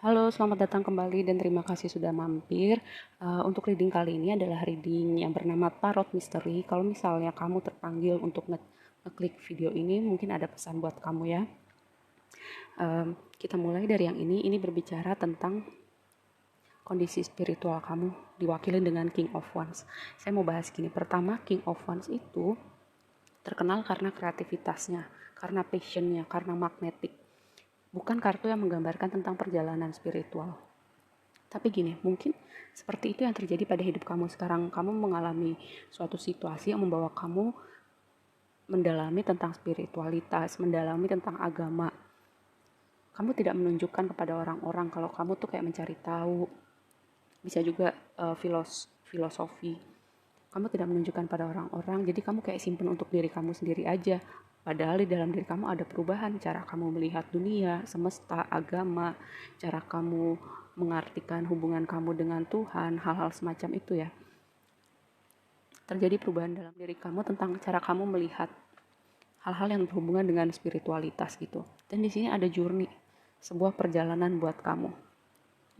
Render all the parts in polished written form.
Halo, selamat datang kembali dan terima kasih sudah mampir. Untuk reading kali ini adalah reading yang bernama Tarot Misteri. Kalau misalnya kamu terpanggil untuk ngeklik video ini, mungkin ada pesan buat kamu ya. Kita mulai dari yang ini. Ini berbicara tentang kondisi spiritual kamu diwakili dengan King of Wands. Saya mau bahas gini. Pertama, King of Wands itu terkenal karena kreativitasnya, karena passionnya, karena magnetik. Bukan kartu yang menggambarkan tentang perjalanan spiritual. Tapi gini, mungkin seperti itu yang terjadi pada hidup kamu sekarang. Kamu mengalami suatu situasi yang membawa kamu mendalami tentang spiritualitas, mendalami tentang agama. Kamu tidak menunjukkan kepada orang-orang kalau kamu tuh kayak mencari tahu. Bisa juga filosofi. Kamu tidak menunjukkan pada orang-orang, jadi kamu kayak simpen untuk diri kamu sendiri aja. Padahal di dalam diri kamu ada perubahan, cara kamu melihat dunia, semesta, agama, cara kamu mengartikan hubungan kamu dengan Tuhan, hal-hal semacam itu ya. Terjadi perubahan dalam diri kamu tentang cara kamu melihat hal-hal yang berhubungan dengan spiritualitas gitu. Dan di sini ada journey, sebuah perjalanan buat kamu.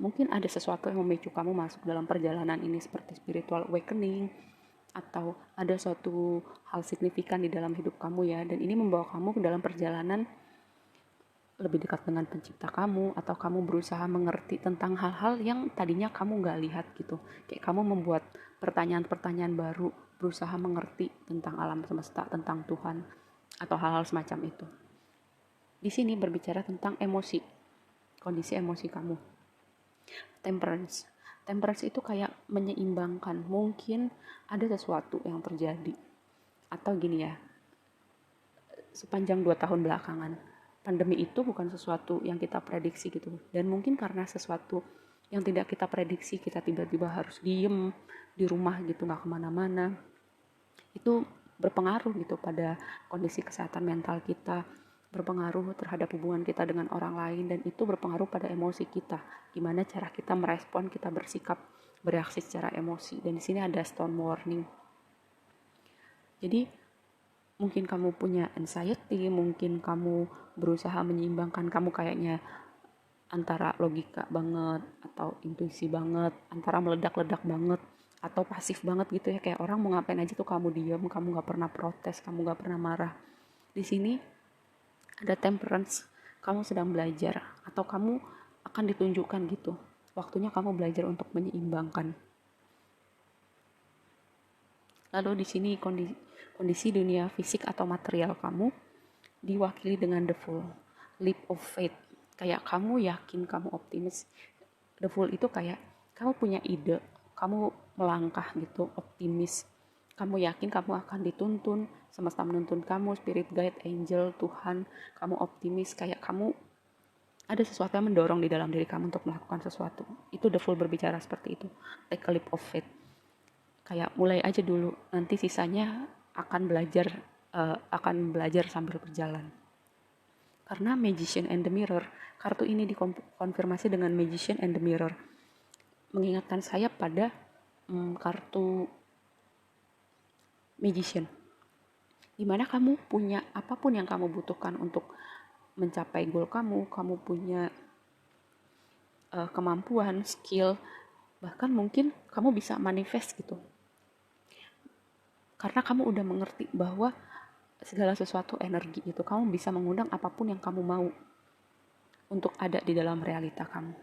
Mungkin ada sesuatu yang memicu kamu masuk dalam perjalanan ini seperti spiritual awakening, atau ada suatu hal signifikan di dalam hidup kamu ya, dan ini membawa kamu ke dalam perjalanan lebih dekat dengan pencipta kamu, atau kamu berusaha mengerti tentang hal-hal yang tadinya kamu gak lihat gitu, kayak kamu membuat pertanyaan-pertanyaan baru, berusaha mengerti tentang alam semesta, tentang Tuhan, atau hal-hal semacam itu. Di sini berbicara tentang emosi, kondisi emosi kamu. Temperance. Temperance itu kayak menyeimbangkan. Mungkin ada sesuatu yang terjadi. Atau gini ya, sepanjang 2 tahun belakangan, pandemi itu bukan sesuatu yang kita prediksi gitu. Dan mungkin karena sesuatu yang tidak kita prediksi, kita tiba-tiba harus diem di rumah gitu, gak kemana-mana. Itu berpengaruh gitu pada kondisi kesehatan mental kita, berpengaruh terhadap hubungan kita dengan orang lain, dan itu berpengaruh pada emosi kita, gimana cara kita merespon, kita bersikap, bereaksi secara emosi. Dan di sini ada stone warning. Jadi mungkin kamu punya anxiety, mungkin kamu berusaha menyeimbangkan, kamu kayaknya antara logika banget atau intuisi banget, antara meledak-ledak banget atau pasif banget gitu ya, kayak orang mau ngapain aja tuh kamu diam, kamu gak pernah protes, kamu gak pernah marah. Di sini ada temperance, kamu sedang belajar atau kamu akan ditunjukkan gitu, waktunya kamu belajar untuk menyeimbangkan. Lalu di sini kondisi dunia fisik atau material kamu diwakili dengan the Fool, leap of faith. Kayak kamu yakin, kamu optimis. The Fool itu kayak kamu punya ide, kamu melangkah gitu, optimis. Kamu yakin kamu akan dituntun, semesta menuntun kamu, spirit guide, angel, Tuhan. Kamu optimis, kayak kamu ada sesuatu yang mendorong di dalam diri kamu untuk melakukan sesuatu. Itu The Fool berbicara seperti itu, like a leap of faith. Kayak mulai aja dulu, nanti sisanya akan belajar sambil berjalan. Karena Magician and the Mirror, kartu ini dikonfirmasi dengan Magician and the Mirror, mengingatkan saya pada kartu Magician, dimana kamu punya apapun yang kamu butuhkan untuk mencapai goal kamu, kamu punya kemampuan, skill, bahkan mungkin kamu bisa manifest gitu. Karena kamu udah mengerti bahwa segala sesuatu energi itu, kamu bisa mengundang apapun yang kamu mau untuk ada di dalam realita kamu.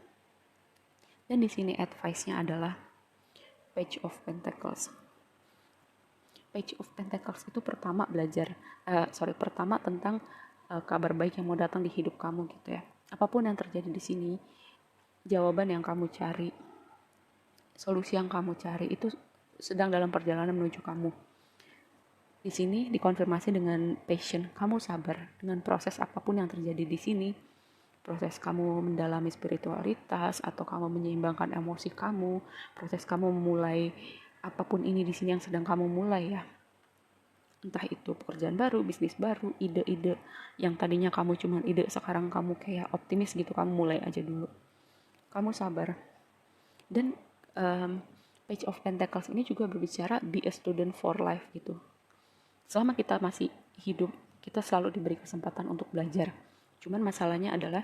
Dan di sini advice-nya adalah Page of Pentacles. Page of Pentacles itu pertama pertama tentang kabar baik yang mau datang di hidup kamu gitu ya. Apapun yang terjadi di sini, jawaban yang kamu cari, solusi yang kamu cari itu sedang dalam perjalanan menuju kamu. Di sini dikonfirmasi dengan passion, kamu sabar dengan proses apapun yang terjadi di sini. Proses kamu mendalami spiritualitas, atau kamu menyeimbangkan emosi kamu, proses kamu memulai apapun ini di sini yang sedang kamu mulai ya. Entah itu pekerjaan baru, bisnis baru, ide-ide yang tadinya kamu cuma ide, sekarang kamu kayak optimis gitu, kamu mulai aja dulu. Kamu sabar. Dan Page of Pentacles ini juga berbicara be a student for life gitu. Selama kita masih hidup, kita selalu diberi kesempatan untuk belajar. Cuman masalahnya adalah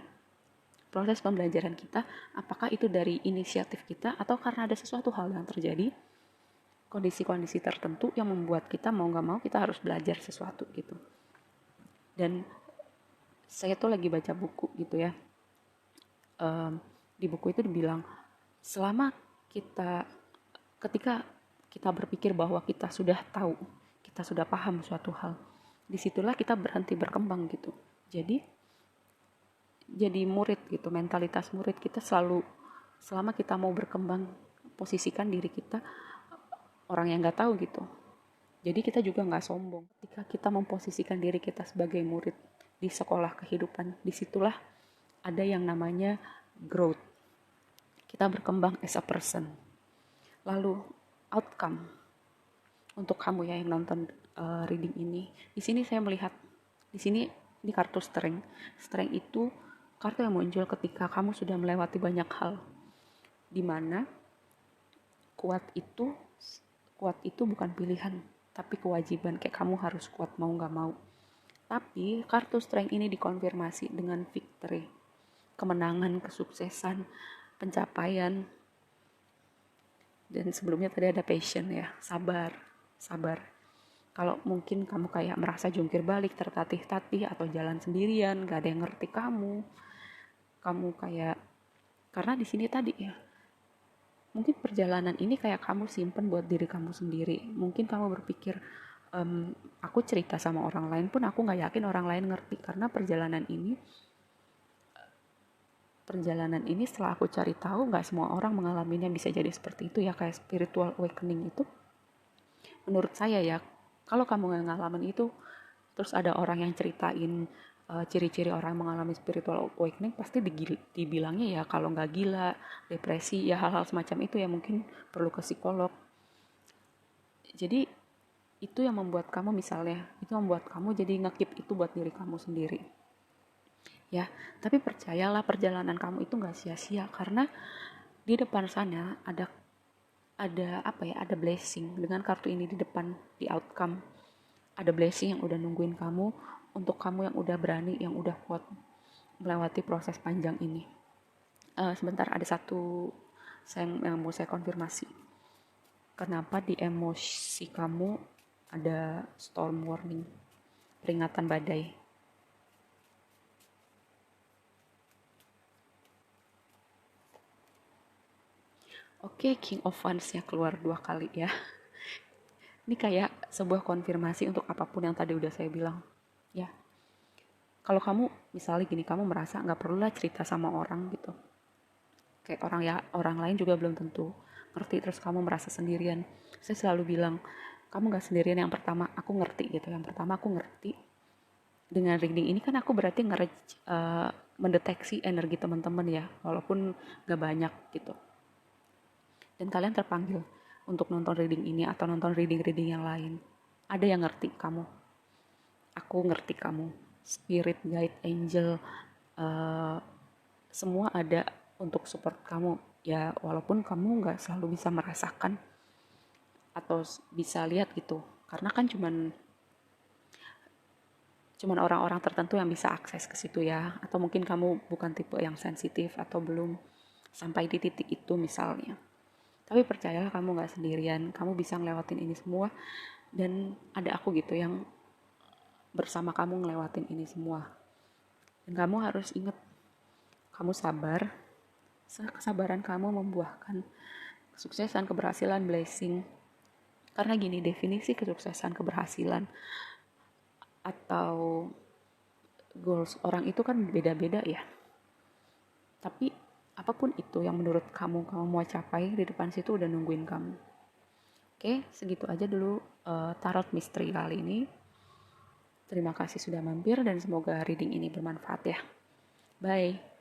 proses pembelajaran kita, apakah itu dari inisiatif kita atau karena ada sesuatu hal yang terjadi, kondisi-kondisi tertentu yang membuat kita mau nggak mau kita harus belajar sesuatu gitu. Dan saya tuh lagi baca buku gitu ya, di buku itu dibilang selama ketika kita berpikir bahwa kita sudah tahu, kita sudah paham suatu hal, disitulah kita berhenti berkembang gitu. Jadi murid gitu, mentalitas murid kita selalu, selama kita mau berkembang, posisikan diri kita orang yang nggak tahu gitu. Jadi kita juga nggak sombong ketika kita memposisikan diri kita sebagai murid di sekolah kehidupan. Disitulah ada yang namanya growth. Kita berkembang as a person. Lalu outcome untuk kamu ya yang nonton reading ini. Di sini saya melihat, di sini ini kartu strength. Strength itu kartu yang muncul ketika kamu sudah melewati banyak hal. Dimana kuat itu bukan pilihan, tapi kewajiban. Kayak kamu harus kuat mau gak mau. Tapi kartu strength ini dikonfirmasi dengan victory, kemenangan, kesuksesan, pencapaian. Dan sebelumnya tadi ada passion ya, sabar. Kalau mungkin kamu kayak merasa jungkir balik, tertatih-tatih, atau jalan sendirian, gak ada yang ngerti kamu kayak, karena di sini tadi ya, mungkin perjalanan ini kayak kamu simpen buat diri kamu sendiri. Mungkin kamu berpikir, aku cerita sama orang lain pun aku gak yakin orang lain ngerti, karena perjalanan ini setelah aku cari tahu gak semua orang mengalaminya bisa jadi seperti itu ya. Kayak spiritual awakening itu, menurut saya ya, kalau kamu gak ngalamin itu, terus ada orang yang ceritain ciri-ciri orang yang mengalami spiritual awakening, pasti dibilangnya ya kalau nggak gila, depresi, ya hal-hal semacam itu ya, mungkin perlu ke psikolog. Jadi itu yang membuat kamu jadi ngekip itu buat diri kamu sendiri ya. Tapi percayalah, perjalanan kamu itu nggak sia-sia, karena di depan sana ada blessing. Dengan kartu ini di depan, di outcome, ada blessing yang udah nungguin kamu, untuk kamu yang udah berani, yang udah kuat melewati proses panjang ini. Sebentar, ada satu yang mau saya konfirmasi. Kenapa di emosi kamu ada storm warning, peringatan badai? Oke, King of Wands-nya keluar 2 kali ya. Ini kayak sebuah konfirmasi untuk apapun yang tadi udah saya bilang ya. Kalau kamu misalnya gini, kamu merasa nggak perlulah cerita sama orang gitu, kayak orang lain juga belum tentu ngerti, terus kamu merasa sendirian. Saya selalu bilang, kamu nggak sendirian. Yang pertama aku ngerti gitu, dengan reading ini kan aku berarti mendeteksi energi teman-teman ya, walaupun nggak banyak gitu. Dan kalian terpanggil untuk nonton reading ini atau nonton reading yang lain. Ada yang ngerti kamu, aku ngerti kamu, spirit, guide, angel, semua ada untuk support kamu ya, walaupun kamu nggak selalu bisa merasakan atau bisa lihat gitu, karena kan cuman orang-orang tertentu yang bisa akses ke situ ya, atau mungkin kamu bukan tipe yang sensitif atau belum sampai di titik itu misalnya. Tapi percayalah, kamu gak sendirian, kamu bisa ngelewatin ini semua, dan ada aku gitu yang bersama kamu ngelewatin ini semua. Dan kamu harus ingat, kamu sabar, kesabaran kamu membuahkan kesuksesan, keberhasilan, blessing. Karena gini, definisi kesuksesan, keberhasilan, atau goals orang itu kan beda-beda ya. Tapi apapun itu yang menurut kamu mau capai, di depan situ udah nungguin kamu. Oke, segitu aja dulu tarot misteri kali ini. Terima kasih sudah mampir dan semoga reading ini bermanfaat ya. Bye.